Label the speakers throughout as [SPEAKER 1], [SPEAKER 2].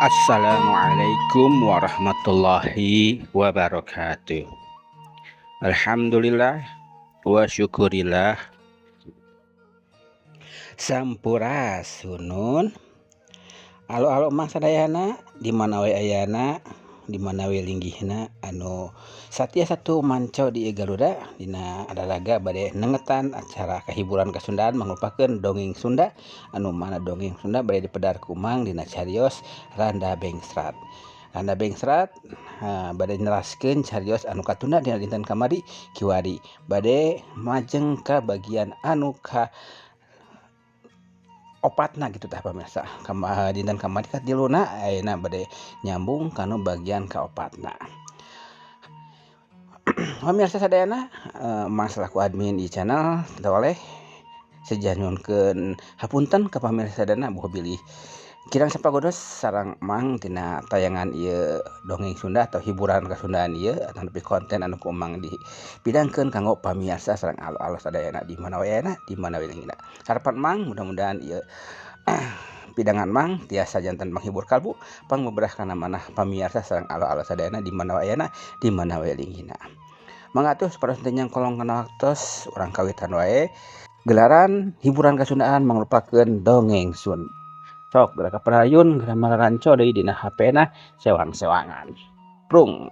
[SPEAKER 1] Assalamualaikum warahmatullahi wabarakatuh. Alhamdulillah wa syukurillah. Sampurasunun. Alo mang sadayana di mana we ayana, di mana we linggihna anu satia satu manco di Garuda dina adaraga bade nengetan acara kehiburan Kasundaan mangrupakeun dongeng Sunda anu mana dongeng Sunda bade dipedar kumang dina carios Randa Bengsrat. Randa Bengsrat bade neraskeun carios anu katunda dina dinten kamari kiwari bade majeng ka bagian anu ka opatna gitu tah pemirsa. Dinten kamari ka diluna ayeuna bade nyambung kanu bagian ka opatna. Pemirsa sadayana mang selaku admin di channel teu oleh sejanjunkeun hapunten ka pamirsa sadayana boh bilih kirang sapagodos sareng mang tina tayangan ieu dongeng Sunda atau hiburan Kasundaan ieu ataupun konten anu kumang dipidangkeun kanggo pamirsa sareng alo-alo sadayana di mana we aya di mana we leungna. Harapan mang mudah-mudahan ieu pidangan mang tiasa janten menghibur kalbu pangmeberah kana manah pamirsa sareng alo-alo sadayana di mana we aya di mana we leungna. Mangatuh sapados teu kolong kana waktos urang kawitan wae gelaran hiburan Kasundaan mangrupakeun dongeng Sunda. Sok geura kaparayun geura mararanco deui dina HP-na sewang-sewangan. Prung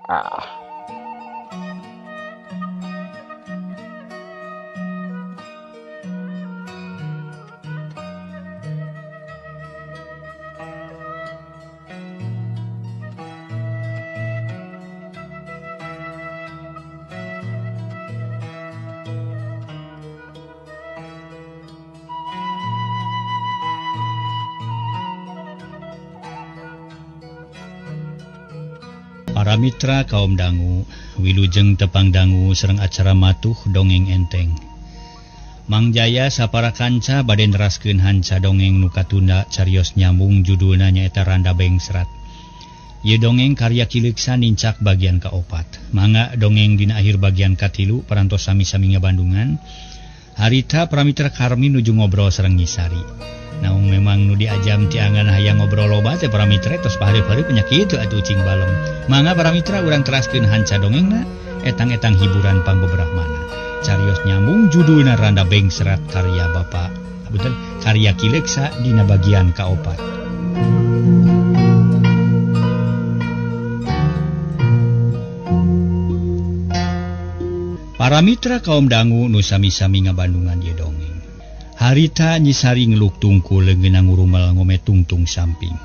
[SPEAKER 2] Para mitra kaum dangu, wilujeng tepang dangu sareng acara matuh dongeng enteng. Mang Jaya sapara kanca bade neraskeun hanca dongeng nu katunda carios nyambung judulna nyaeta Randa Bengsrat. Ieu dongeng karya Kileuksa nincak bagian kaopat. Mangga dongeng dina akhir bagian katilu parantos sami-sami ngabandungan. Harita para mitra Karmi nuju ngobrol sareng Nyisari. Naung memang nu diajam tiangan hayang ngobrol loba teh para mitra tos pahari-pahari penyakit atuh ucing balem. Mangga para mitra urang teraskeun hanca dongengna etang-etang hiburan pangbeberahmana. Carios nyambung judulna Randa Bengsrat karya Bapak betul karya Kileuksa dina bagian kaopat. Para mitra kaum dangu nu sami-sami ngabandungan ieu dongeng. Harita Nyisari ngeluk tungkul leungeunna ngurumel ngome tungtung samping.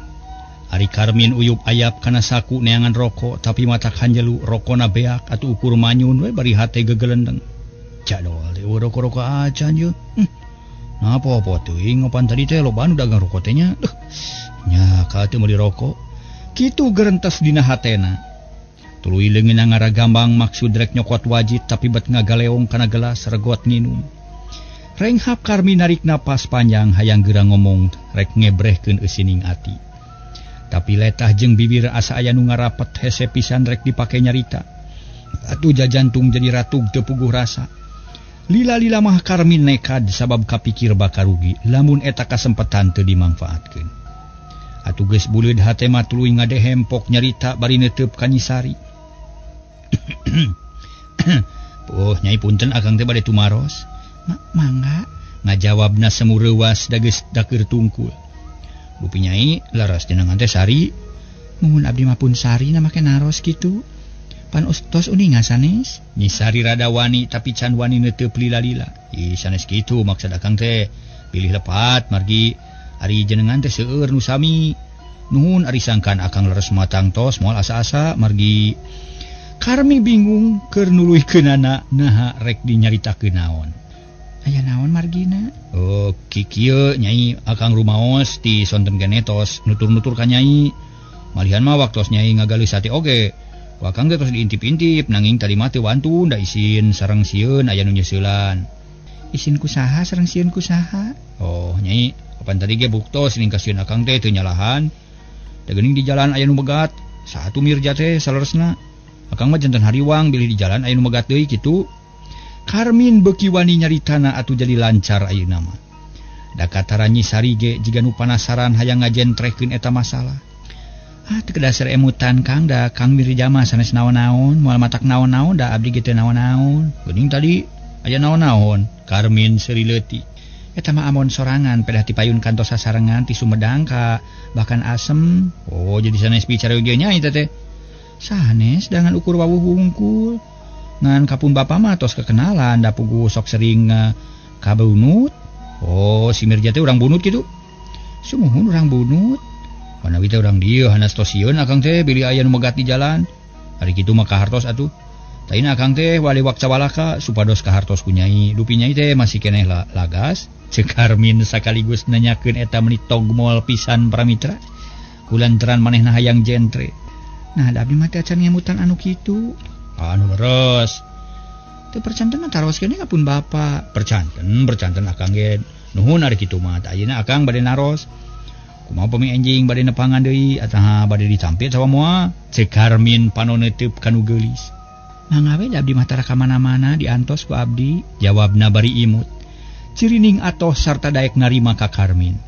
[SPEAKER 2] Ari Karmin uyup ayap kana saku neangan rokok tapi mata kanjelu rokona beak atuh ukur manyun we bari hate gegelendeng. Jadol teh rokok-rokok acan ieu. Napa-apa teuing ngopan tadi teh lobaan dagang rokok teh nya. Nya ka teu meuli rokok. Kitu gerentes dina hatena. Tuluy leungeunna ngaragambang maksud rek nyokot wajit tapi bet ngagaleong kana gelas regot nginum. Renghap Karmi narik napas panjang hayang geura ngomong rek ngebrehkeun eusining ati. Tapi letah jeung bibir asa aya nu ngarapet hese pisan rek dipake nyarita. Atuh jajantung jadi ratug teu puguh rasa. Lila-lila mah Karmi nekad sabab kapikir bakal rugi lamun eta kasempetan teu dimangfaatkeun. Atuh geus buleud hate mah tuluy ngadehem pok nyarita bari neuteub ka Nyisari. Poh Nyai punten akang teh bade tumaros. Mangga ngajawabna semu reuas da geus dakeur tungkul. Bupi Nyai laras jenengan teh Sari. Mun abdi mah pun Sari na make naros kitu. Pan ustos uninga sanes. Nyisari rada wani tapi can wani neuteub lila-lila. Ih sanes kitu maksud akang teh. Pilih lepat margi ari jenengan teh seueur nu sami. Nuhun ari sangkan akang leres matang tos moal asa-asa margi. Karmi bingung keur nuluykeunana naha rek dinyaritakeun naon. Aya naon margina? Oh, kikieu Nyai akang rumaos ti sonten genetos nutur-nutur ka Nyai. Malihan mah waktos Nyai ngagaleus hati oge. Wakang tos diintip-intip nanging tadi mah teu wantun da isin sareng sieun aya nu nyeuselan. Isin kusaha sareng sieun kusaha? Oh, Nyai, kapan tadi ge buktos ning ka sieun akang teh teu nyalahan. Da geuning di jalan aya nu megat, satu mirja teh saleresna. Akang mah janten hariwang bilih di jalan aya nu megat deui kitu. Karmin beuki wani nyaritana atuh jadi lancar ayeuna mah. Da katara Nyisari ge jiga nu panasaran hayang ngajentrehkeun eta masalah. Teu dasar emutan Kang da Kang Miri Jama sanes naon-naon moal matak naon-naon da abdi kitu naon-naon. Geuning tadi aya naon-naon. Karmin seuri leutik. Eta mah amon sorangan pedah ti payun kantos sasarengan ti Sumedang ka bahkan asem. Oh jadi sanes bicara ge nya eta teh. Sanes dengan ukur wawuh hungkul. Ngan kapun bapa mah tos kekenalan da puguh sok sering kabunut. Oh si Mirja teh urang bunut kitu. Sumuhun urang bunut. Manawi teh urang dieu hanas tos sieun akang teh bili aya nu megat di jalan. Ari kitu mah kahartos atuh. Taina akang teh wali wakca walaka supados kahartos ku nyai. Dupi nyai teh masih keneh lagas. Ceuk Karmin sakaligus nanyakeun eta meuni togmol pisan pramitra. Kulantaran manehna hayang jentre. Nah, da abdi mah teh acan ngemutan anu kitu. Anu leres. Teu percanten taroskeun kapun bapa. Percanten akang ge. Nuhun ari kitu mah. Ayeuna akang bade naros. Kumaha pami enjing bade nepangan deui ataha bade ditampil sawa moal. Ceuk Karmin panoneuteub kanu geulis. Mangga we abdi mah tara ka mana-mana diantos ku abdi. Jawabna bari imut. Cirining atoh sarta daek narima ka Karmin.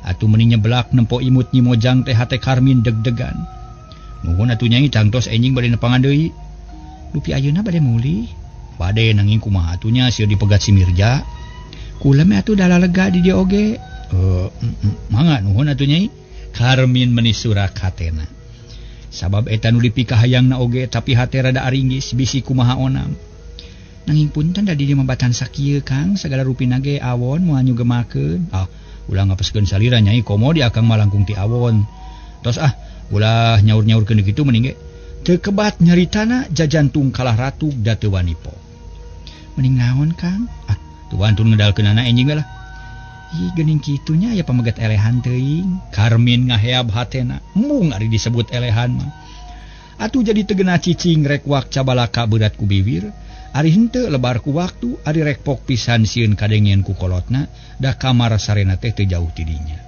[SPEAKER 2] Atuh meuni nyeblak nempo imut nyi mojang teh hate Karmin deg-degan. Nuhun atuh nyai tangtos enjing bade nepangan deui. Dupi ayeuna bade mulih. Bade nanging kumaha atuh nya sieun dipegat si Mirja. Kula mah atuh dalalega di dieu oge. Mangga nuhun atuh nyai. Karmin meuni surak hatena. Sabab eta nu dipikah hayangna oge tapi hate rada aringgis bisi kumaha onam. Nanging punten da di dieu mah batan sakieu Kang sagala rupina ge awon moal nyugemakeun. Ulah ngapeskeun salira nyai komo di akang mah langkung ti awon. Tos ulah nyaur-nyaurkeun kitu mending ge teu kebat nyaritana jajantung kalah ratu da teu wani po. Mending naon Kang? Tuh antun ngedalkeunana enjing lah. Ih geuning kitu nya aya pamegat elehan teuing. Karmin ngaheab hatena. Mung ari disebut elehan mah. Atuh jadi teu geuna cicing rek wakca balaka berat ku bibir. Ari henteu lebar ku waktu, ari rek pok pisan sieun kadengeun ku kolotna, da kamar sarena teh teu jauh ti dinya.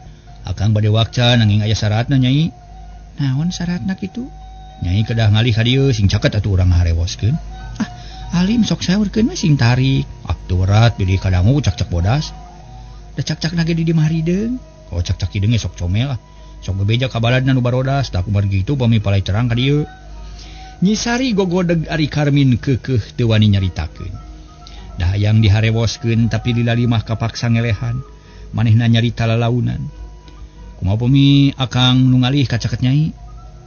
[SPEAKER 2] Akang bade wakca nanging aya syaratna nyai. Naon syaratna kitu? Nyai kedah ngalih ka dieu sing caket atuh urang ngaharewoskeun. Alim sok saurkeun mah sing tarik. Teu berat bili kadangu cak-cak bodas. Da cak-cak nage di dieu mah rideung. Oh cak-cak kideung sok comel lah. Sok bebeja ka baladna nu barodas, da kumaha kitu pami palai terang ka dieu. Nyi Sari gogodeg ari Karmin keukeuh teu wani nyaritakeun. Da hayang diharewoskeun tapi lila limah kapaksa ngelehan. Manehna nyarita lalaunan. Kumaha pami akang nu ngalih ka caket nyai?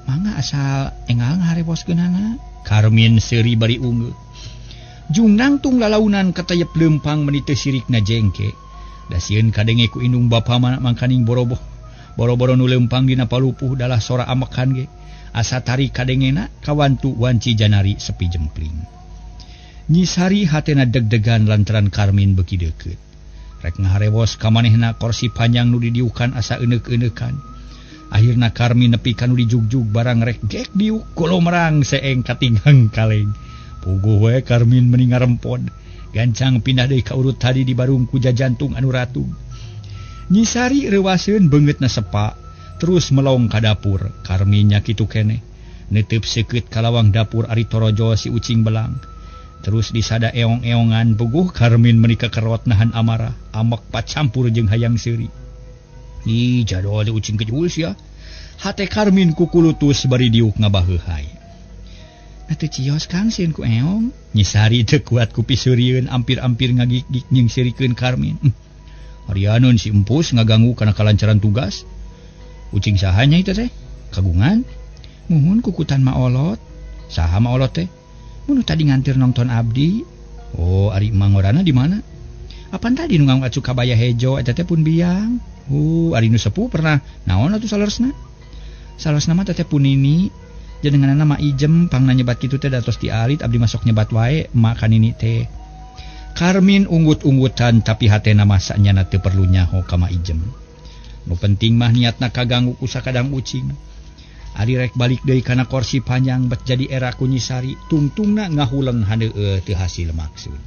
[SPEAKER 2] Mangga asal engal ngaharewoskeunana. Karmin seuri bari unggul. Jungnang tung lalaunan katayep leumpang meuni teu sirikna jengke. Da sieun kadenge ku indung bapa mangkaning boro-boro nu leumpang dina palupuh dalah sora amekan ge. Asa tarik kadengena kawantu wanci janari sepi jempling. Nyi Sari hatena deg-degan lantaran Karmin beuki deukeut. Rek ngaharewos ka manehna korsi panjang nu didiukan asa euneuk-euneukan. Akhirna Karmin nepi ka nu dijugjug barang rek gek diuk kolomerang seeng katinggang kaleng. Puguh we Karmin meuni ngarempod. Gancang pindah deui ka urut tadi di barung ku jajantung anu ratu. Nyi Sari reuwaseun beungeutna sepa. Terus melong ka dapur. Karmin nya kitu keneh. Neuteub seukeut ka lawang dapur ari torojo si ucing belang. Terus disada eong-eongan puguh Karmin meuni kekerot nahan amarah. Amek pacampur jeung hayang seuri. Ih jadol teh ucing kejul sia. Hate Karmin ku kulutus bari diuk ngabaheuhai. Atuh cios Kang sieun ku eong. Nyi Sari teu kuat ku piseurieun ampir-ampir ngagik-gik nyengserikeun Karmin. Arianeun si empus ngaganggu kana kalancaran tugas. Ucing saha nya itu teh? Kagungan? Muhun kukutan maolot. Saha maolot teh? Mun tadi ngantir nonton abdi. Oh, ari mangorana di mana? Apan tadi nu nganggo acu kabaya hejo eta teh pun biang. Ari nu sepuh pernah naon atuh saleresna? Saleresna mah teh punini. Jenenganna mah Ijem pangna nyebat kitu teh datos ti alit abdi masok nyebat wae emak kanini teh. Karmin unggut-unggutan tapi hatena masa nyana teu perlu nyaho ka Ma Ijem. Nu penting mah niatna kaganggu ku sakadang ucing. Ari rek balik deui kana korsi panjang bet jadi era ku Nyi Sari, tungtungna ngahuleng haneueuh teu hasil maksud.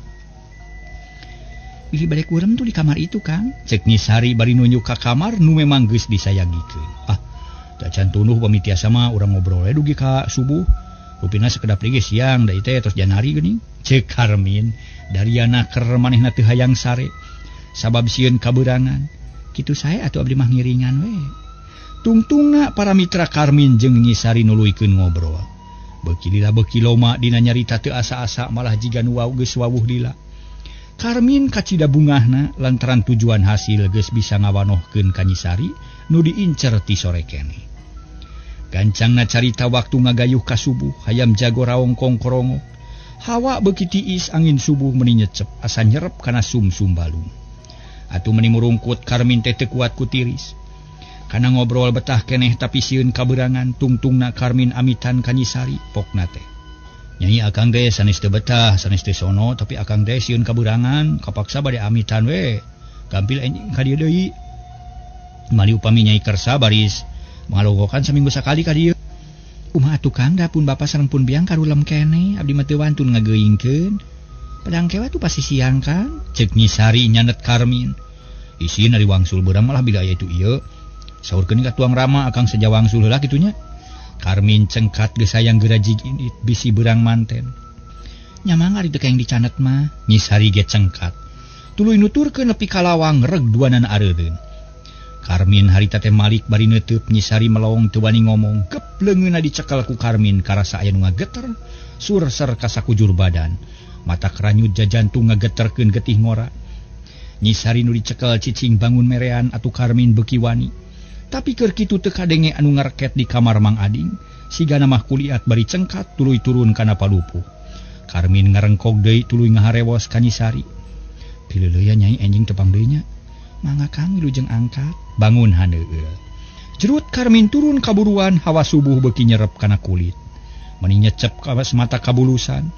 [SPEAKER 2] Pilih bade kurem tuh di kamar itu Kang. Cek Nyi Sari bari nunjuk ka kamar nu memang geus disayagikeun. Da can tunduh pamitiasa mah urang ngobrol we dugi ka subuh. Rupina sakedap deui siang da teh tos janari geuning. Cek Karmin dariana keur manehna teu hayang sare. Sabab sieun kabeurangan. Kitu sae atuh abdi mah ngiringan we. Tungtungna para mitra Karmin jeung Nyi Sari nuluykeun ngobrol. Beuki lila beuki loma dina nyarita teu asa-asa malah jiga nu geus wawuh lila. Karmin kacida bungahna lantaran tujuan hasil geus bisa ngawanohkeun ka Nyi Sari nu diincer ti sore keneh. Gancangna carita waktu ngagayuh ka subuh hayam jago raong kongkorongo. Hawa beuki tiis angin subuh meuni nyecep asa nyerep kana sumsum balung. Atuh meuni murungkut Karmin teh teu kuat ku tiris. Kana ngobrol betah keneh tapi sieun kaberangan tungtungna Karmin amitan ka Nyi Sari pokna teh. Nyai akang teh sanes teu betah sanes teh sono tapi akang teh sieun kaberangan kapaksa bade amitan we. Gampil enjing ka dieu deui. Mali upami nyai kersa baris ngalogokan saminggu sakali ka dieu. Kumaha tukang da pun bapa sareng pun biang karulem keneh abdi mah teu wantun ngageuingkeun. Padang kewa tu pasti siang kan ceuk Nyi Sari nyanet Karmin. Isina di wangsul beurang malah bila aya itu ieu. Saurkeun ka tuang rama akang saja wangsul heula kitu nya. Karmin cengkat geus hayang geraji bisi beurang manten. Nya mangga ditu kaeng dicanet mah Nyi Sari ge cengkat. Tuluy nuturkeun nepi ka lawang reg duanana areureun. Karmin harita teh malik bari neuteub Nyi Sari melong teu wani ngomong gep leungeunna dicekel ku Karmin karasa aya nu ngageter surser ka sakujur badan mata keranyut jajantung ngageterkeun getih ngora. Nyi Sari nu dicekel cicing bangun merean atuh Karmin beuki wani tapi keur kitu teu kadenge anu ngareket di kamar Mang Ading sigana mah kuliat bari cengkat tuluy turun kana palupuh. Karmin ngarengkog deui tuluy ngaharewos ka Nyi Sari. Pileuleuh Nyai enjing tepang deui nya. Mangga kang wilujeng angkat bangun haneueul. Jerut Karmin turun kaburuan hawa subuh beuki nyerep kana kulit. Meuni nyecep ka mata kabulusan.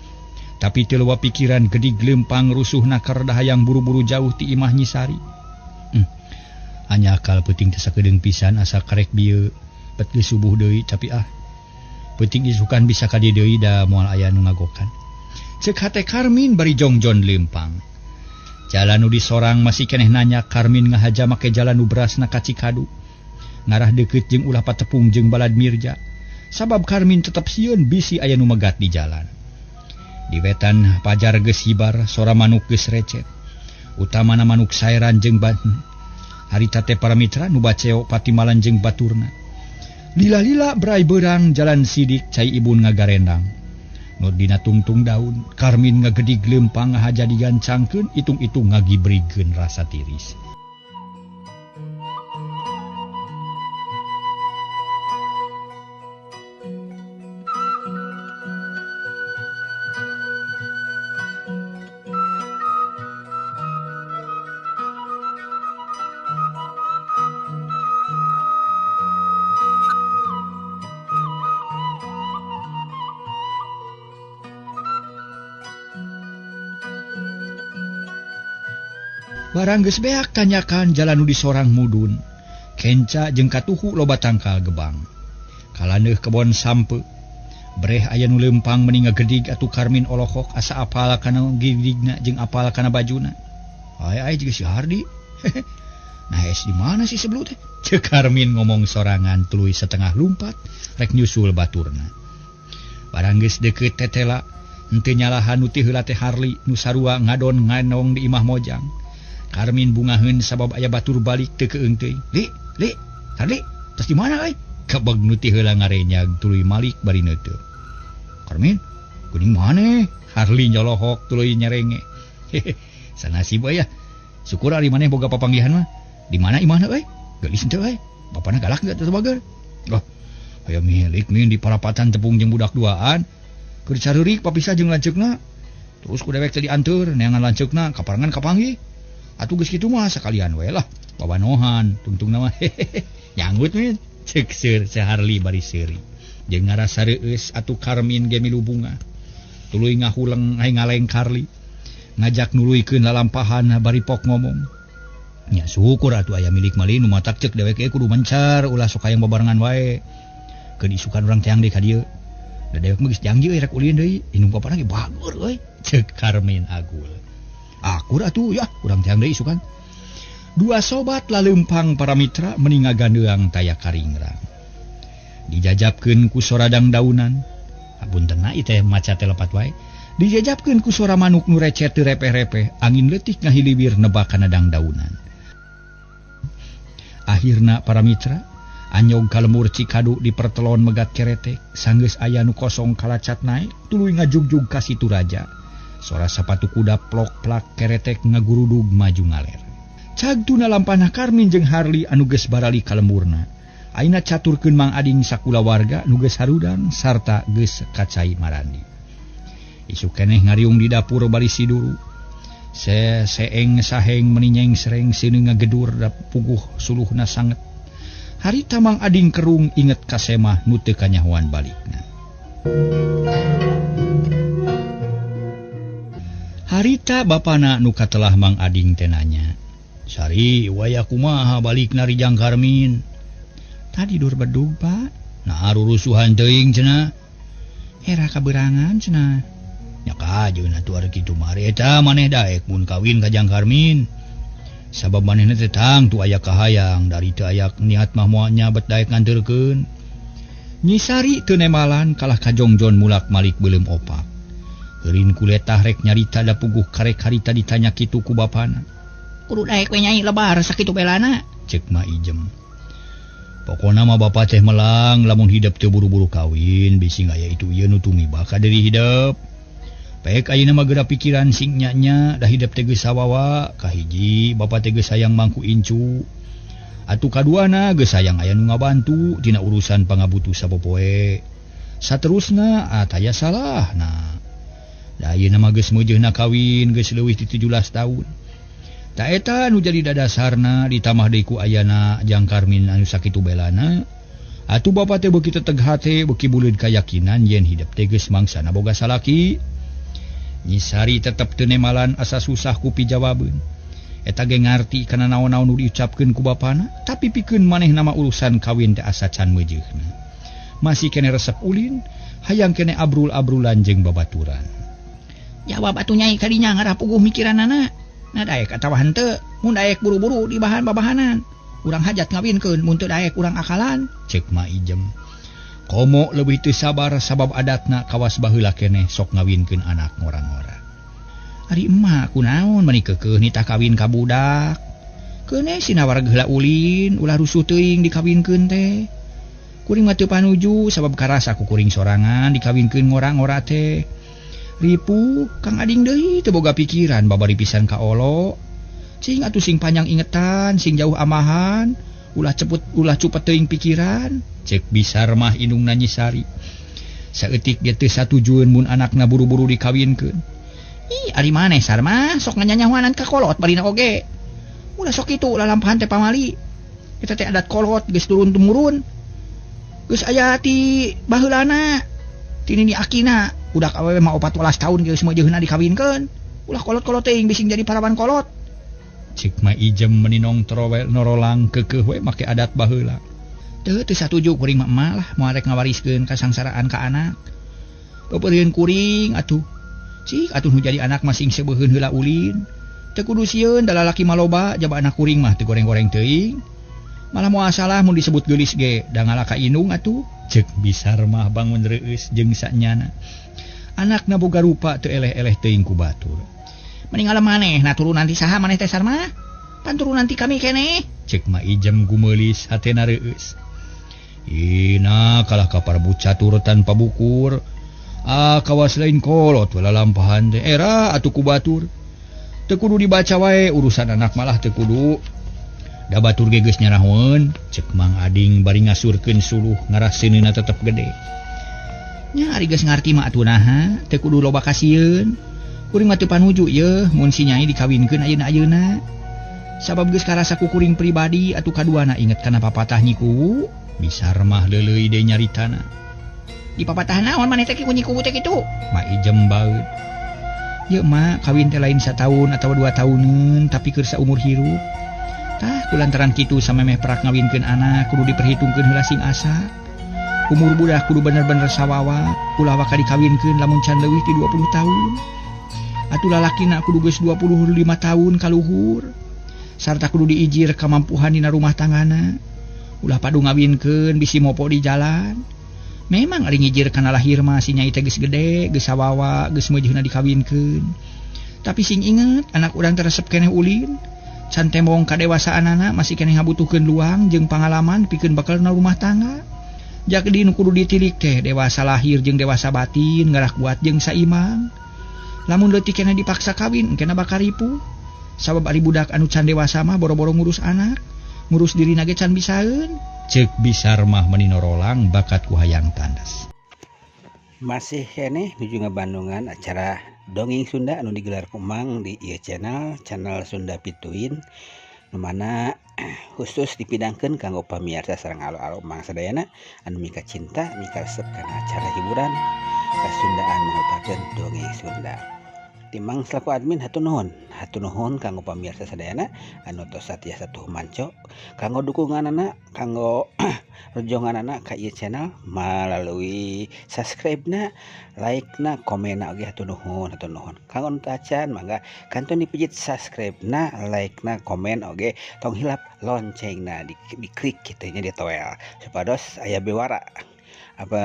[SPEAKER 2] Tapi teu leuwih pikiran gedig leumpang rusuhna keur dahayang buru-buru jauh ti imah Nyi Sari. Anya akal peuting teh sakedeung pisan asa karek bieu bet geus subuh deui tapi peuting isukan bisa ka dieu deui da moal aya nu ngagokan. Ceuk hate Karmin bari jongjon leumpang. Jalan nu disorang masih keneh nanya Karmin ngahaja make jalan nu berasna ka Cikadu. Ngarah deukeut jeung ulah patepung jeung balad Mirja. Sabab Karmin tetep sieun bisi aya nu megat di jalan. Di wetan pajar geus hibar, sora manuk geus recet. Utamana manuk saeran jeung harita teh para mitra nu baceo patimalan jeung baturna. Lila-lila berai beurang jalan sidik cai ibun ngagarendang. Nu dina tungtung daun, Karmin ngagedig leumpang ngahaja digancangkeun, itung-itung ngagibrikeun rasa tiris. Barang geus beak tanyakan jalan nu disorang mudun. Kenca jeung katuhu loba tangkal gebang. Kalaneuh kebon sampe. Breh aya nu leumpang meuni ngagedig atuh Karmin olokok asa apal kana gidigna jeung apal kana bajuna. Ai jiga si Hardi. Nah es di mana sih sebelu teh? Ceuk Karmin ngomong sorangan tuluy setengah lumpat rek nyusul baturna. Barang geus deukeut tetela henteu nyalahan nu ti heula teh Harli nu sarua ngadon nganong di imah mojang. Karmin bungaheun sabab aya batur balik teu keung teuing. Li, Harli, tos di mana euy? Kabeg nu ti heula ngarenyag tuluy malik bari neuteub. Karmin, kuning maneh? Harli nyolohok tuluy nyerenge. Sanasib aya. Syukur ari maneh boga papanggihan mah. Di mana imahna euy? Geulis henteu euy. Bapana galak gak teu bager. Oh, aya milik min di parapatan tepung jeung budak duaan. Keur careurik papisah jeung lanceukna. Terus ku dewek teh dianteur neangan lanceukna kaparangan kapanggih. Atuh geus kitu mah sakalian we lah babanohan tungtungna mah nyanggut min ceuk seur Harli bari seuri jeung ngarasa reueus atuh Karmin ge milu bunga tuluy ngahuleng ai ngaleng Harli ngajak nuluykeun lalampahan bari pok ngomong nya syukur atuh aya milik malih nu matak ceuk dewek kudu mencar ulah sok hayang babarengan wae keun isukan urang teang deui ka dieu da dewek mah geus janji rek ulin deui inung papana ge bagur euy ceuk Karmin agul. Akur atuh ya, urang teh deui isukan. Dua sobat laleumpang para mitra meuni ngagandeung taya karingrang. Dijajabkeun ku soradang daunan. Puntenna ieu teh maca teh lepat wae. Dijajabkeun ku sora manuk nu recet teu repeh-repeh, angin leutik ngahilibir nebak kana dang daunan. Akhirna para mitra Anyog kalemur Cikadu di pertelon megat keretek, sanggeus aya nu kosong kalacat naik, tuluy ngajugjug ka situ raja. Sora sapatu kuda plok-plak keretek ngagurudug maju ngaler. Cagtuna lampana Karmin jeung Harli anu geus barali kalemurna. Aina caturkeun Mang Ading sakula warga nu geus harudang sarta geus kacai marandi. Isu keneh ngariung di dapur bari siduru. Seeng saheng meninyeng sereng seuneung ngagedur da puguh suluhna sanget. Harita Mang Ading kerung inget kasemah nu teu kanyahoan balikna. Harita bapana nu katelah Mang Ading teh nanya, "Sari, waya kumaha balik nari Jang Karmin?" "Tadi dur bedug, Pak." "Nah, rurusuhan teuing cenah." "Era kaberangan cenah." "Nya kajeun atuh ari kitu mah eta maneh daek mun kawin ka Jang Karmin. Sabab manehna teh tang tu aya kahayang dari teu aya niat mah moal nyabet daek nganteurkeun." Nyi Sari teu nemalan kalah kajongjon mulak-malik beuleum opak. Heurin kuletah rek nyarita da puguh karek harita ditanya kitu ku bapana. "Kudu daek we nyai lebar sakitu belana," cek Ma Ijem. "Pokona mah bapa teh melang lamun hidup teu buru-buru kawin bisi aya itu ieu nu tumiba ka deuri hidup. Pek ayeuna mah geura pikiran sing nya-nya da hidup teh geus sawawa, kahiji bapa teh geus sayang mangku incu. Atuh kaduana geus sayang aya nu ngabantu dina urusan pangabutuh sapopoe. Saterusna aya salah. Nah, da ayeuna mah geus meujeuhna kawin geus leuwih ti 17 tahun. Ta eta nu jadi dadasarna ditambah deui ku ayana Jang Karmin anu sakitu belana. Atuh bapa teh beuki teteg hate beuki buleud kayakinan yen hidup teh geus mangsana boga salaki." Nyi Sari tetep teu nemalan asa susah ku pijawabeun. Eta ge ngarti kana naon-naon nu diucapkeun ku bapana, tapi pikeun maneh nama urusan kawin teh asa can meujeuhna. Masih kene resep ulin, hayang kene abrul-abrulan jeung babaturan. "Jawab atuh nyai kadinya ngarah puguh mikiranana. Nah daek atawa henteu, mun daek buru-buru di bahan-babahanan. Urang hajat ngawinkeun mun teu daek urang akalan," cek Ma Ijem. Komo leuwih teu sabar sabab adatna kawas baheula keneh sok ngawinkeun anak ngora-ngora. "Ari emak kunaon mani keukeuh nitah kawin ka budak? Keuneh sinawar geula ulin, ulah rusuh teuing dikawinkeun teh. Kuring mah teu panuju sabab karasa ku kuring sorangan dikawinkeun ngora-ngora teh. Ripu Kang Ading deui teu boga pikiran babari pisan ka olo. Cing atuh sing panjang ingetan, sing jauh amahan, ulah cupet teuing pikiran," cek Bisar mah indungna Nyi Sari. Saeutik ge teu satujueun mun anakna buru-buru dikawinkeun. "Ih, ari maneh Sar mah sok nganyanyahoanan ka kolot barina oge. Ulah sok kitu lalampahan teh pamali. Eta teh adat kolot geus turun-temurun. Geus aya ti baheulana, ti nini akina, budak awewe mah 14 tahun geus meujeuhna dikawinkeun. Ulah kolot-kolot teuing bising jadi parawan kolot," cik Ma Ijem meninong trowel norolang keukeuh we make adat baheula. Teu satuju kuring mah emak lah moal rek ngawariskeun kasangsaraan ka anak. Peupeurieun kuring atuh. Cik atuh nu jadi anak masing sebeuheun heula ulin. Teu kudu sieun da lalaki maloba jaba anak kuring mah teu goreng-goreng teuing. Malah moal salah mun disebut geulis ge da ngalaka indung atuh, cek Bisar mah bangun reueus jeung sanyana. Anakna boga rupa teu eleh-eleh teuing ku batur. "Mending maneh na turunan ti saha maneh teh Sar mah? Pan turunan ti kami keneh," cek Ma Ijem gumeulis hatena reueus. "Ina kalah kapar buca tur tanpa bukur. Kawas lain kolot wala lampahan teh era atuh ku batur. Teu kudu dibaca wae urusan anak malah teu kudu. Da batur ge geus nyarahweun," cek Mang Ading bari ngasurkeun suluh ngarah seuneuna tetep gede. "Nya ari geus ngarti mah atuh naha, teu kudu loba kasieun. Kuring mah teu panuju yeuh mun si nyai dikawinkeun ayeuna-ayeuna. Sabab geus karasa ku kuring pribadi atuh kaduana inget kana papatah Nyi Kuwu." Bisar mah leuleuy deui nyaritana. "Di papatah naon maneh teh ku Nyi Kuwu teh kitu?" Ma Ijem baeud. "Yeuh mak, kawin teh lain sataun atawa 2 tahuneun tapi keur saumur hirup. Tah kulantaran kitu samemeh perak ngawinkeun anak kudu diperhitungkeun heula sing asa. Umur budak kudu bener-bener sawawa, ulah waka dikawinkeun lamun can leuwih ti 20 tahun. Atuh lalakina kudu geus 25 tahun kaluhur. Sarta kudu diijir kamampuhan dina rumah tanggana. Ulah padu ngawinkeun bisi mopo di jalan. Memang ari ngijir kana lahir mah si nyai teh geus gede, geus sawawa, geus meujeuhna dikawinkeun. Tapi sing inget anak urang teh resep keneh ulin. can temong kadewasaan anak masih keneh ngabutuhkeun luang jeung pangalaman pikeun bakalna rumah tangga. Jak di nu kudu ditilik teh dewasa lahir jeung dewasa batin, ngarah kuat jeung saiman. Lamun leutik keneh dipaksa kawin engkena bakal ripuh. Sabab ari budak anu can dewasa mah boro-boro ngurus anak, ngurus dirina ge can bisaeun. Ceuk Bisar mah meninorolang bakat ku hayang tandas.
[SPEAKER 1] Masih keneh nuju ngabandungan acara dongeng Sunda anu digelar ku Mang di ieu channel Sunda Pituin, nu mana khusus dipidangkeun kanggo pamirsa sareng alo-alo Mang sadayana anu mika cinta mika resep kana acara hiburan kasundaan mangrupakeun dongeng Sunda. Timang selaku admin hatur nuhun kanggo pamirsa sadayana anu tos satiasa tuh manco kanggo dukunganana kanggo rejonganana ka ieu channel melalui subscribe-na, like-na, komen-na oge hatur nuhun. Kanggo nu tacan mangga kanton dipijit subscribe-na, like-na, komen oge tong hilap loncengna diklik kitu nya ditoel supados aya bewara apa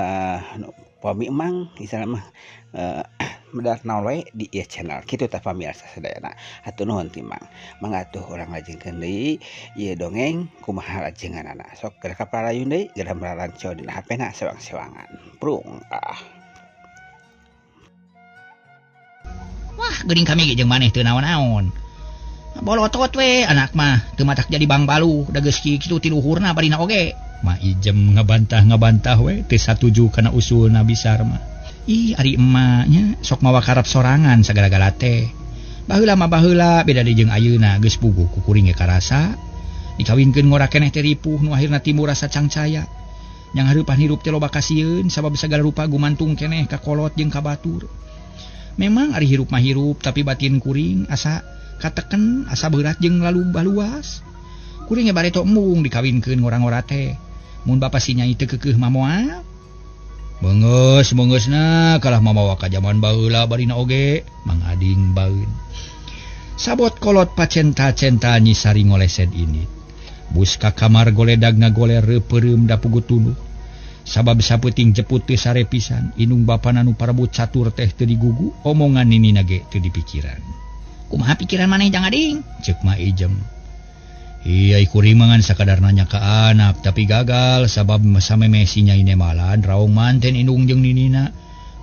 [SPEAKER 1] pami emang misalnya mah mendat nawe di ieu channel kitu tah pamirsa sadayana. Hatur nuhun timang. Mangatuh urang lajengkeun deui ieu dongeng kumaha lajenganana. Sok geura kaparayun deui geura mararanco dina HP-na sewang-sewangan. Prung.
[SPEAKER 2] Wah, geuning kami ge jeung maneh teu naon-naon. Bolotot we anak mah teu matak jadi bang balu da geus kitu ti luhurna barina oge. Ma ijem ngabantah we teu satuju kana usulna Bisar mah. Ih, ari emaknya sok mawa karap sorangan sagala-gala teh. Baheula mah baheula beda deui jeung ayeuna geus puguh ku kuring ge karasa. Dikawinkeun ngora keneh teh ripuh nu akhirna timbul rasa cangcaya. Yang hareupan hirup teh loba kasieun sabab segala rupa gumantung keneh ka kolot jeung ka batur. Memang ari hirup mah hirup tapi batin kuring asa kateken, asa berat jeung lalu baluas. Kuring ge bareto embung dikawinkeun ngora-ngora teh. Mun bapa si nyai teu keukeuh mah moal. Beungeus-beungeusna kalah mamawa ka jaman baheula barina oge, Mang Ading baeun. Sabot kolot pacenta-centa Nyi Sari ngolesed ini. Bus ka kamar goledagna goler reupeurem da puguh tuluh. Sabab sapeuting jeput teu sare pisan, indung bapana nu parabut catur teh teu digugu, omongan ninina ge teu dipikiran. Kumaha pikiran maneh Jang Ading? Ceuk mah ijem. Iya kuring mangan sakadar nanya ke anak tapi gagal sabab sameme si nyai nemalan raung manten indung jeung ninina.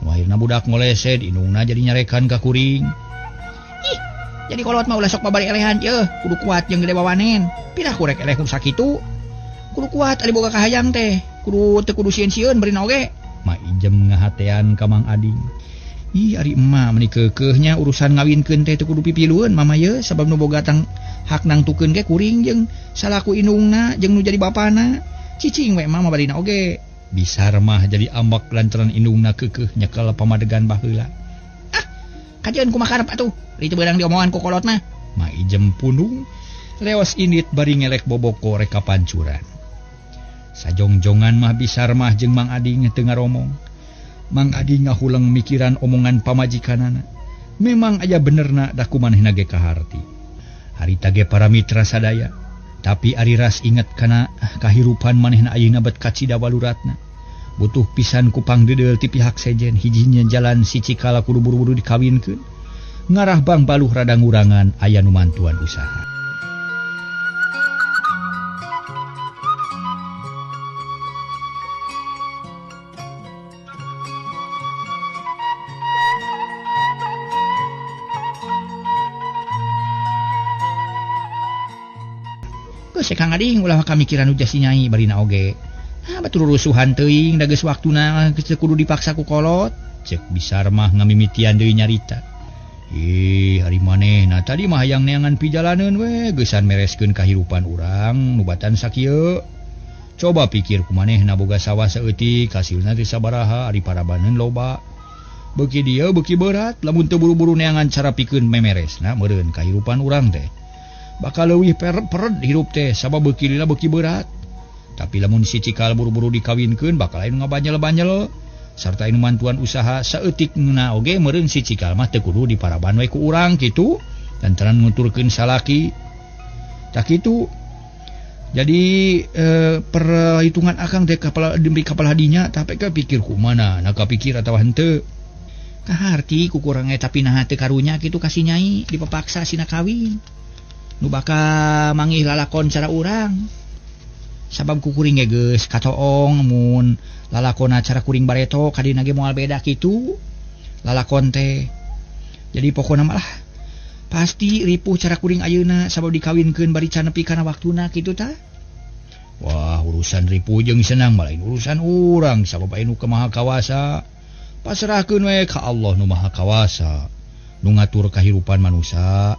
[SPEAKER 2] Nu akhirna budak ngolesed indungna jadi nyarekan ka kuring. Ih, jadi kolot mah ulah sok babari elehan yeuh, kudu kuat jeung gede bawanen. Pindah kurek eleh kun sakitu. Kudu kuat ari boga kahayang teh, kudu teu kudu sieun-sieun barina oge. Ma ijem ngahatean ka Mang Ading. Ih, ari emak meuni keukeuhnya urusan ngawinkeun teh teu kudu pipilueun mama yeuh sabab nu boga tang hak nangtukeun ge kuring jeung salaku indungna jeung nu jadi bapana. Cicing we mama barina oge. Bisar mah jadi ambak lantaran indungna keukeuh nyekel pamadegan baheula. Ah, kajeun kumaha karep atuh. Ari teu beurang diomongan ku kolot mah. Ma ijem pundung leos indit bari ngelek boboko rek kapancuran. Sajongjongan mah Bisar mah jeung Mang Ading teu ngaromong. Mang Ading ngahulang mikiran omongan pamajikanana. Memang aya benerna da kumanehna ge kaharti. Harita ge para mitra sadaya, tapi ari ras inget kana kahirupan manehna ayeuna bet kacida waluratna. Butuh pisan ku pangdeudel ti pihak sejen hijinya jalan si Cikala kudu buru-buru dikawinkeun. Ngarah bang baluh rada ngurangan aya nu mantuan usaha. Kang Ading ulah kamikiran ujas si nyai barina oge. Ah batur rusuhan teuing da geus waktuna kudu dipaksa ku kolot. Ceuk Bisar mah ngamimitian deui nyarita. Ih, hari manehna tadi mah hayang neangan pijalaneun we geusan mereskeun kahirupan urang nu batan sakieu. Coba pikir kumanehna boga sawah saeutik hasilna teh sabaraha ari parabaneun loba. Beuki dieu beuki berat lamun teu buru-buru neangan cara pikeun memeresna meureun kahirupan urang teh. Bakal leuwih peret hirup teh sabab beuki lila beuki berat. Tapi lamun si Cikal buru-buru dikawinkeun bakal lain ngabanyel-banyel sarta anu mantuan usaha saeutikna oge meureun si Cikal mah teu kudu diparaban we ku urang kitu lantaran nguturkeun salaki. Tak kitu. Jadi perhitungan akang teh demi kapal hadinya tapi pikir kumana na kapikir atawa henteu. Kaharti ku kurang eta pinaha teu karunya kitu ka si nyai dipapaksa sina kawin. nu bakal manggih lalakon cara urang. Sabab ku kuring ge geus katoong mun lalakon cara kuring bareto kadina ge moal beda kitu lalakon teh. Jadi pokona mah lah pasti ripuh cara kuring ayeuna sabab dikawinkeun bari can nepi kana waktuna kitu tah. Wah, urusan ripuh jeung senang mah lain urusan urang sabab anu ka Maha Kawasa. Pasrahkeun we ka Allah nu Maha Kawasa nu ngatur kahirupan manusia.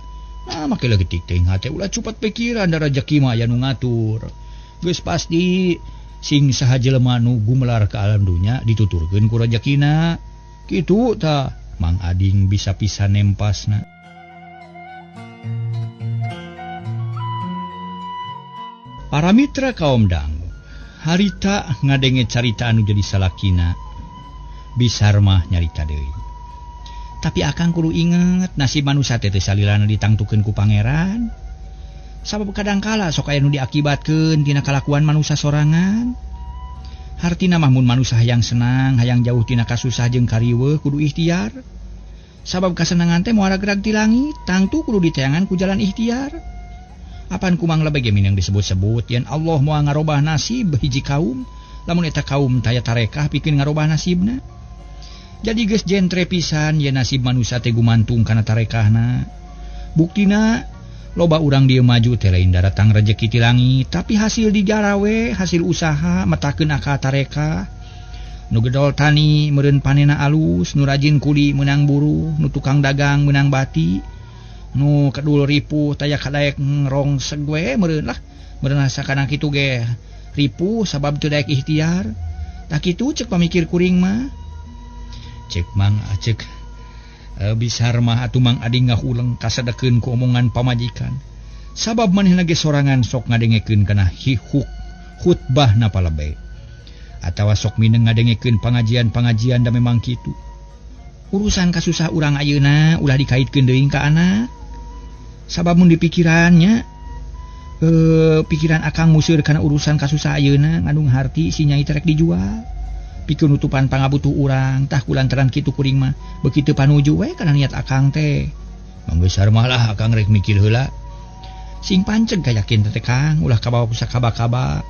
[SPEAKER 2] Nah, make leutik teuing hate ulah cupat pikiran da rezeki mah aya nu ngatur. Geus pasti sing saha jelema nu gumelar ka alam dunya dituturkeun ku rezekina. Kitu tah Mang Ading bisa pisan nempasna. Para mitra kaum dangu, harita ngadenge carita anu jadi salakina. Bisar mah nyarita deui. Tapi akang kudu inget nasib manusia teh salilana ditangtukeun ku pangeran. Sabab kadangkala sok aya nu diakibatkeun tina kalakuan manusia sorangan. Hartina mah mun manusia hayang senang, hayang jauh tina kasusah jeung kariweuh kudu ikhtiar. Sabab kasenangan teh moal gerak ti langit, tangtu kudu diteangan ku jalan ikhtiar. Apan kumang lebih ge minang disebut-sebut yen Allah moal ngarobah nasib hiji kaum, lamun eta kaum taya tarekah pikeun ngarobah nasibna. Jadi geus jentre pisan yen nasib manusia teh gumantung kana tarekahna. Buktina loba urang dieu maju teh lain datang rezeki ti langit, tapi hasil dijarawe, hasil usaha matakeun akal tarekah. Nu gedol tani meureun panena alus, nu rajin kuli meunang buruh, nu tukang dagang meunang bati, nu kadul ripuh taya kadaek ngrong segwe meureun lah. Meureun sakana kitu ge ripuh sabab teu daek ikhtiar. Tah kitu ceuk pamikir kuring mah. Cek Mang Acek Bisar mah atuh Mang Ading ngahulang kasadekeun ku omongan pamajikan. Sabab manehna ge sorangan sok ngadengekeun kana khutbahna palebe. Atawa sok mineng ngadengekeun pangajian-pangajian da memang kitu. Urusan kasusah urang ayeuna ulah dikaitkeun deui ka anak. Sabab mun dipikirannya pikiran akang museur kana urusan kasusah ayeuna ngandung harti si nyai terek dijual. Pikeun nutupan pangabutuh urang tah kulantaran kitu kuring mah bekitu panuju we kana niat akang teh. Mang Besar mah lah akang rek mikir heula. Sing panceg kayakin teh Kang ulah kabawa ku sakaba-kaba.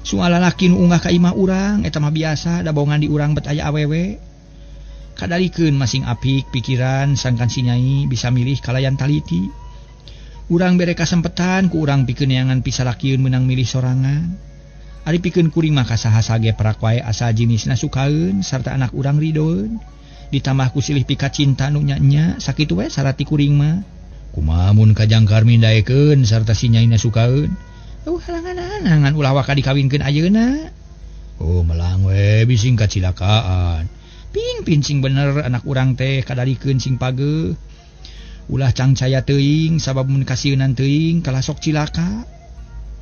[SPEAKER 2] Soal lalaki nu unggah ka imah urang eta mah biasa da bohongan di urang bet aya awewe. Kadalikeun masing apik pikiran sangkan si nyai bisa milih kalayan taliti. Urang bere kasempetan ku urang pikeun neangan pisalakieun meunang milih sorangan. Ari pikeun kuring mah kasaha sage perak wae asa jinisna sukaeun sarta anak urang ridoeun. Ditambah ku silih pika cinta nu nya-nya sakitu we sarati kuring mah. Kumaha mun kajangkar mindaekeun sarta si nyaina sukaeun. Halangan ulah waka dikawinkeun ayeuna. Oh melang we bising kacilakaan. Pincing bener anak urang teh kadalikeun sing pageuh. Ulah cangcaya teuing sabab mun kasieunan teuing kalah sok cilaka.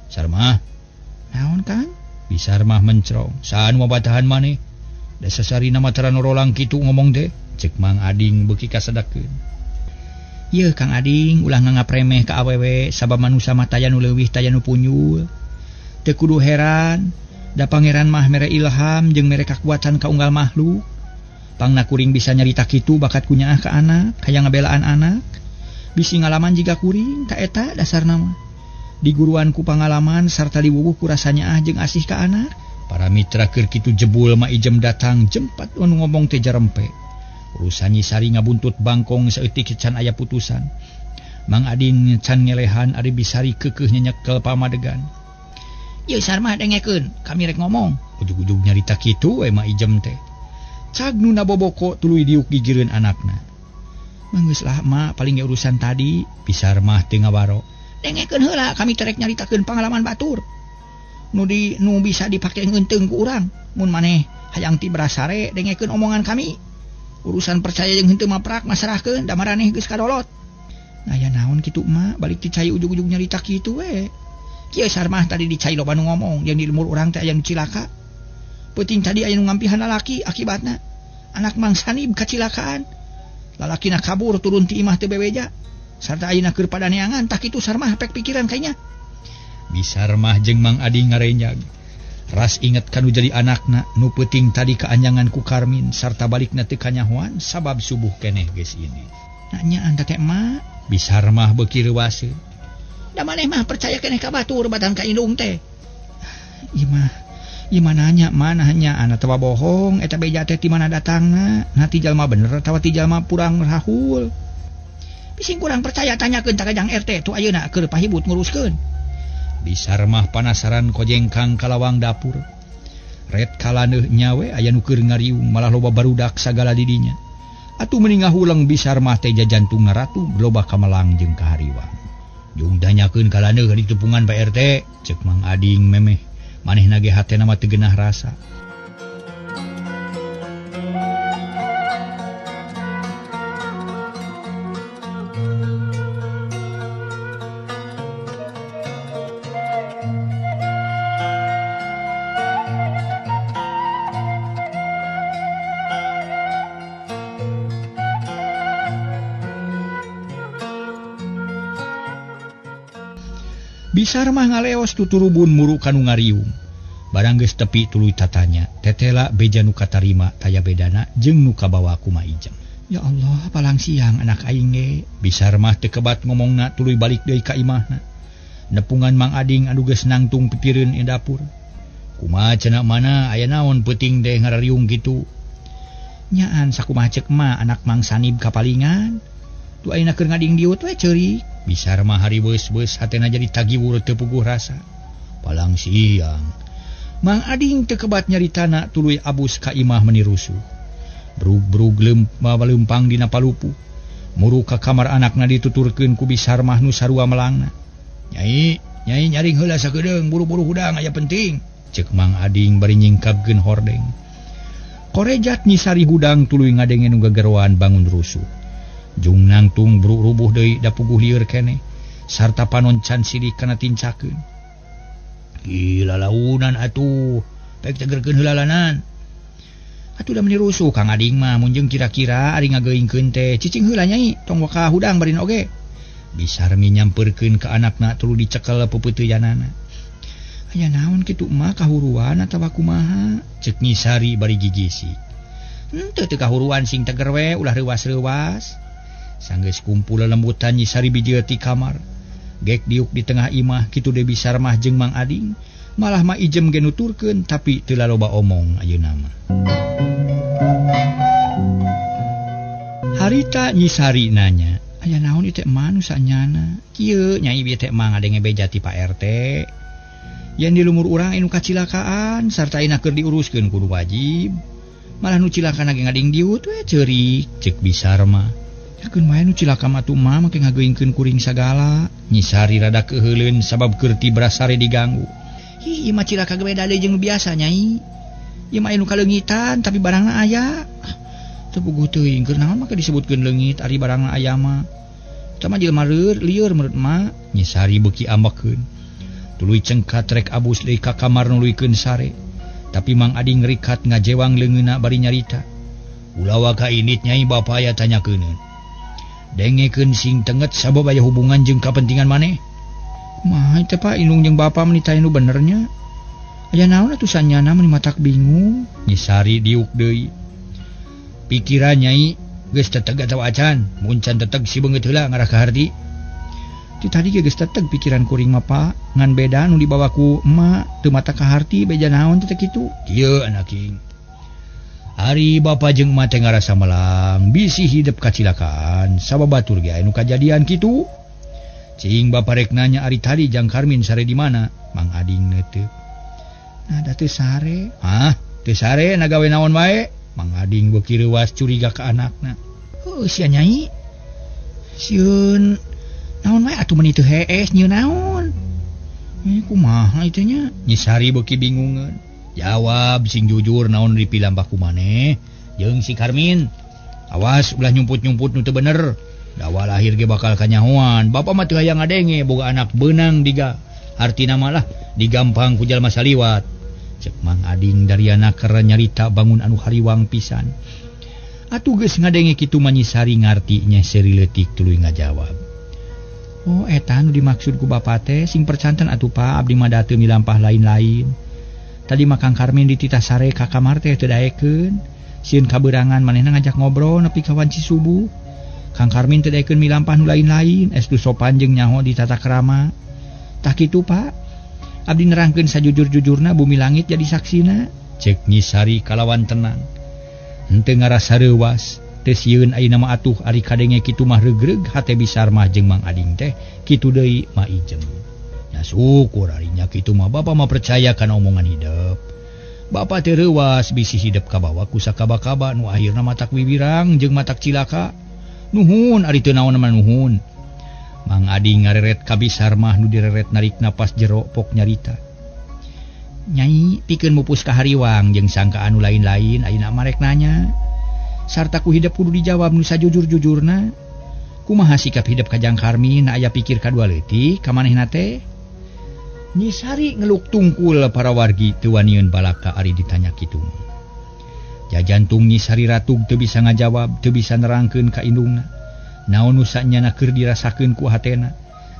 [SPEAKER 2] Sarmah naon Kang? Bisar mah mencrong. Saan mabatahan maneh? Da sasarina mataran rolang kitu ngomong teh. Cek Mang Ading beuki kasadekeun. Yeuh Kang Ading ulah nganggap remeh ka awewe sabab manusia mah taya nu leuwih taya nu punyul. Teu kudu heran, da pangeran mah mere ilham jeung mere kakuatan ka unggal makhluk. Pangna kuring bisa nyarita kitu bakat kunyaah ka anak, hayang ngabelaan anak. Bisi ngalaman jiga kuring, ta eta dasarna mah. Diguruan ku pangalaman sarta diwuwuh ku rasanya jeung asih ka anak. Para mitra keur kitu jebul mah ijem datang jempat anu ngomong teh jarempe. Urusan nyisari ngabuntut bangkong saeutik can aya putusan. Mang Ading can ngelehan ari Bisari keukeuh nyenyekel pamadegan. Yeuh sarmah dengekeun, kami rek ngomong. Ujug-ujug nyarita kitu we mah ijem teh. Cag nu naboboko tuluy diuk gigireun anakna. Manggeus lah mah paling ge urusan tadi Bisar mah teu ngawaro. Dengekeun heula kami terek nyaritakeun pangalaman batur. Nu bisa dipake ngeunteung ku urang. Mun maneh hayang ti berasare dengekeun omongan kami. Urusan percaya jeung henteu mah prak masrahkeun da maraneh geus kadolot. Aya naon kitu mah balik ti cai ujug-ujug nyarita kitu we. Kieu sarmah tadi di cai loba nu ngomong yang di lemur urang teh aya nu cilaka. Peuting tadi aya nu ngampihan lalaki akibatna anak mangsani kacilakaan. Lalakina kabur turun ti imah teu bebeja. Sarta ayeuna keur pada neangan tah kitu sarmah pek pikiran kayaknya. Bisar mah jeung Mang Ading ngarenyag. Ras inget kanu jadi anakna nu peuting tadi kaanjangan ku Karmin sarta balikna teu kanyahoan sabab subuh keneh geus ini. Nanya anda teh mah Bisar mah beuki reuwaseun. Da maneh mah percaya keneh ka batur batang ka indung teh. Ieu mah nanya mana hanya anak tawa bohong eta beja teh ti mana datangna. Nah ti jalma bener tawa ti jalma purang rahul. Bising kurang percaya tanyakeun ka Kajang RT tu ayeuna keur pahibut nguruskeun. Bisar mah panasaran kojengkang ka lawang dapur. Red kalaneuh nyawe aya nu keur ngariung malah loba barudak sagala di dinya. Atuh mending ngahulang Bisar mah teh jantungna ratu loba kamelang jeung kahariwang. Jung danyakeun kalaneuh di tepungan Pak RT, cek Mang Ading memeh manehna ge hatena mah teu geunah rasa. Bisar mah ngaleos tuturubun muru kanu ngariung. Barang geus tepi tuluy tatanya, tetela beja nu katarima taya bedana jeung nu kabawa ku Maijeng. Ya Allah, palang siang anak aing ge. Bisar mah teu kebat ngomongna tuluy balik deui ka imahna. Nepungan Mang Ading anu geus nangtung pipireun di dapur. Kumaha cenah mana aya naon peuting teh ngarariung kitu? Nyaan sakumaha ceuk mah anak Mang Sanib kapalingan. Tu ayeuna keur ngading diut we ceurik. Bisar mah hari beus-beus hatena jadi tagiwur teu puguh rasa. Palang siang Mang Ading teu kebat nyaritana tuluy abus ka imah menirusu. Brug-brug lempang dina palupu. Muru ka kamar anakna dituturkeun ku Bisar mah nu sarua melangna. Nyai nyaring heula sakedeung buru-buru hudang aya penting. Ceuk Mang Ading bari nyingkapkeun hordeng. Korejat nyisari hudang tuluy ngadenge nu gageroan bangun rusuh. Jung nangtung bruk rubuh deui da puguh lieur keneh sarta panoncan sidik kana tincakeun. Gila launan atuh, pek tegerkeun heulalanan. Atuh da meni rusuh Kang Ading mah mun jeung kira-kira ari ngageuingkeun teh cicing heula nyai tong waka hudang barin oge. Bisar mi nyampeurkeun ka anakna tuluy dicekel pepeuteyanana. Aya naon kitu mah kahuruan atawa kumaha? Ceuk Nyisari bari gigisi. Henteu teu kahuruan sing teger we ulah reuwas-reuwas. Sanggeus kumpul lembutan Nyisari bijeu ti kamar. Gek diuk di tengah imah kitu deui Bisar mah jeung Mang Ading. Malah mah ijem ge nuturkeun tapi teu loba omong ayeuna mah. Harita Nyisari nanya, "Aya naon ieu teh mah nu sanyana?" "Kieu nyai ieu teh mah ngadenge beja ti Pak RT. Yen di lumur urang anu kacilakaan sarta ayeuna keur diuruskeun kudu wajib. Malah nu cilaka ge ngading diut we ceurik," ceuk Bisar mah. "Yakeun wae nu cilaka mah atuh mah make ngageuingkeun kuring sagala." Nyisari rada keuheuleun sabab keur ti brasare diganggu. "Ieu mah cilaka ge beda deui jeung biasa nyai. Ieu mah anu kaleungitan tapi barangna aya." "Teu puguh teuing keur naon make disebutkeun leungit ari barangna aya mah? Eta mah jelema lieur menurut mah." Nyisari beuki ambekeun. Tuluy cengkat rek abus deui ka kamar nuluykeun sare. Tapi Mang Ading ngerikat ngajewang leungeunna bari nyarita. "Ulah ka init nyai bapa aya tanyakeun. Dengekeun sing tenget sabab aya hubungan jeung kapentingan maneh." "Mah teh Pak indung jeung bapa menitaya nu benernya. Aya naon atuh sanyana meni matak bingung?" Nyisari diuk deui. "Pikiran nyai geus teteg atawa acan, mun can teteg si beungeut heula ngarah ka harti." "Ti tadi ge geus teteg pikiran kuring mah Pak, ngan beda nu dibawa ku emak teu mata ka harti beja naon teh kitu." "Kieu anak king. Ari bapa jeung emak teh ngarasa melang bisi hidup kacilakaan sabab batur ge anu kajadian kitu." Cing bapa rek nanya ari tadi Jang Karmin sare di mana. Mang Ading neuteuk. "Nada teu sare." "Hah, teu sare nagawe naon wae?" Mang Ading beuki reuwas curiga ka anakna. "Heuh sia nyai. Sieun naon wae atuh meni teu hees nyieun naon?" "Kumaha itu nya?" Nyisari beuki bingungeun. "Jawab sing jujur naon dipilambah ku maneh jeung si Karmin. Awas ulah nyumput-nyumput nu teu bener. Dawa lahir ge bakal kanyahoan. Bapa mah teu hayang ngadenge boga anak beunang diga. Artina mah lah digampang ku jalma saliwat." Cek Mang Ading dariana keur nyarita bangun anu hariwang pisan. Atuh geus ngadenge kitu mah Nyisari ngarti nya seuri leutik tuluy ngajawab. "Oh eta nu dimaksud ku bapa teh sing percanten atuh Pak, abdi mah da teu milampah lain-lain. Tadi mah Kang Karmin dititah sare ka kamar teh teu daekeun. Sieun kabeurangan manehna ngajak ngobrol nepi ka wanci subuh. Kang Karmin teu daekeun milampah nu lain-lain estu sopan jeung nyaho di tata krama. Tah kitu Pak, abdi nerangkeun sajujur-jujurna bumi langit jadi saksina, cek Nyi Sari kalawan tenang. Henteu ngarasa reuwas, teu sieun ayeuna mah atuh ari kadenge kitu mah regreg hate bisar mah jeung Mang Ading teh kitu deui mah ijem. Nya syukur ari nya kitu mah Bapa mah percaya kana omongan hideep. Bapa teu reuwas bisi hideep ka bawah ku sakaba-kaba nu akhirna matak bibirang jeung matak cilaka. Nuhun ari teu naon mah nuhun. Mang Ading ngareret ka bisar mah nu direret narik napas jero pok nyarita. Nyai pikeun mupus ka hariwang jeung sangka anu lain-lain ayeuna marek nanya. Sarta ku hideep kudu dijawab nu sajujur-jujurna. Kumaha sikap hideep ka Jang Karmin aya pikir kadua leutik ka manehna teh? Nyi Sari ngeluk tungkul para wargi teu wanieun balaka ari ditanya kitu. Jajantung Nyi Sari Ratug teu bisa ngajawab, teu bisa nerangkeun ka indungna. Naon nu sanyana keur dirasakeun ku hatena.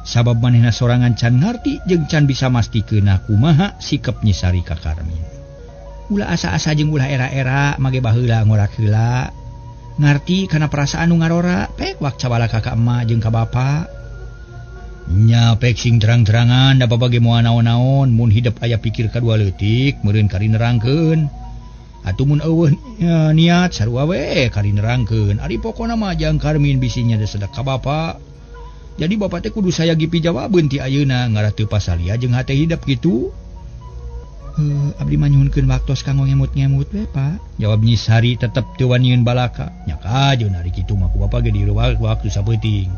[SPEAKER 2] Sabab manehna sorangan can ngarti jeung can bisa mastikeun kumaha sikap Nyi Sari ka Karmin. Ulah asa-asa jeung ulah era-era mage baheula ngorak heula. Ngarti kana perasaan nu ngarora, pek wak cabala ka emak jeung ka bapa. Nya pek sing terang-terangan da bapa ge moal naon-naon mun hideep aya pikir kadua leutik meureun kari nerangkeun. Atuh mun eueuh niat sarua we kari nerangkeun. Ari pokona mah Jang Karmin bisi nya sedek ka bapa. Jadi bapa teh kudu saya gipi jawabeun ti ayeuna ngarah teu pasalia jeung hate hideep kitu. Abdi mah nyuhunkeun waktos kanggo ngemut-ngemut we Pak. Jawab Nyi Sari tetep teu wanieun balaka. Nya kajeun ari kitu mah ku bapa ge di waktu sapeuting.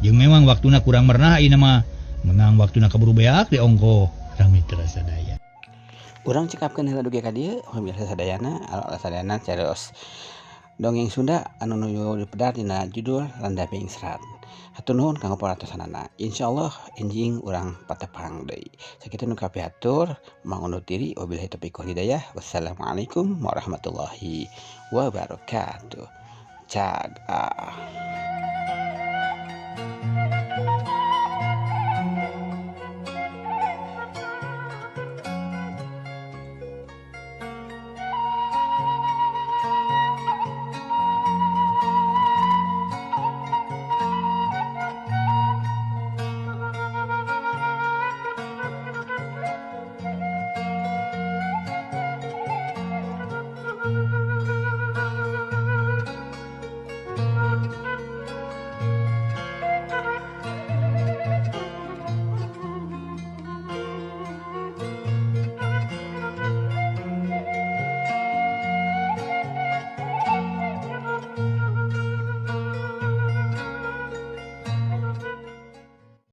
[SPEAKER 2] Jeung memang waktuna kurang mernah ayeuna mah. Menang waktuna kaburu beak di ongko rami terasa daya.
[SPEAKER 1] Urang cekapkeun heula dugi ka dieu pamirsa sadayana sadayana carios dongeng Sunda anu nuju dipedar dina judul Landaping Serat. Hatur nuhun kanggo paratosanana. Insyaallah enjing urang patepang deui. Sakitu nu kapiatur mang undur diri wabillahi taufiq wal hidayah. Wassalamualaikum warahmatullahi wabarakatuh. Caga.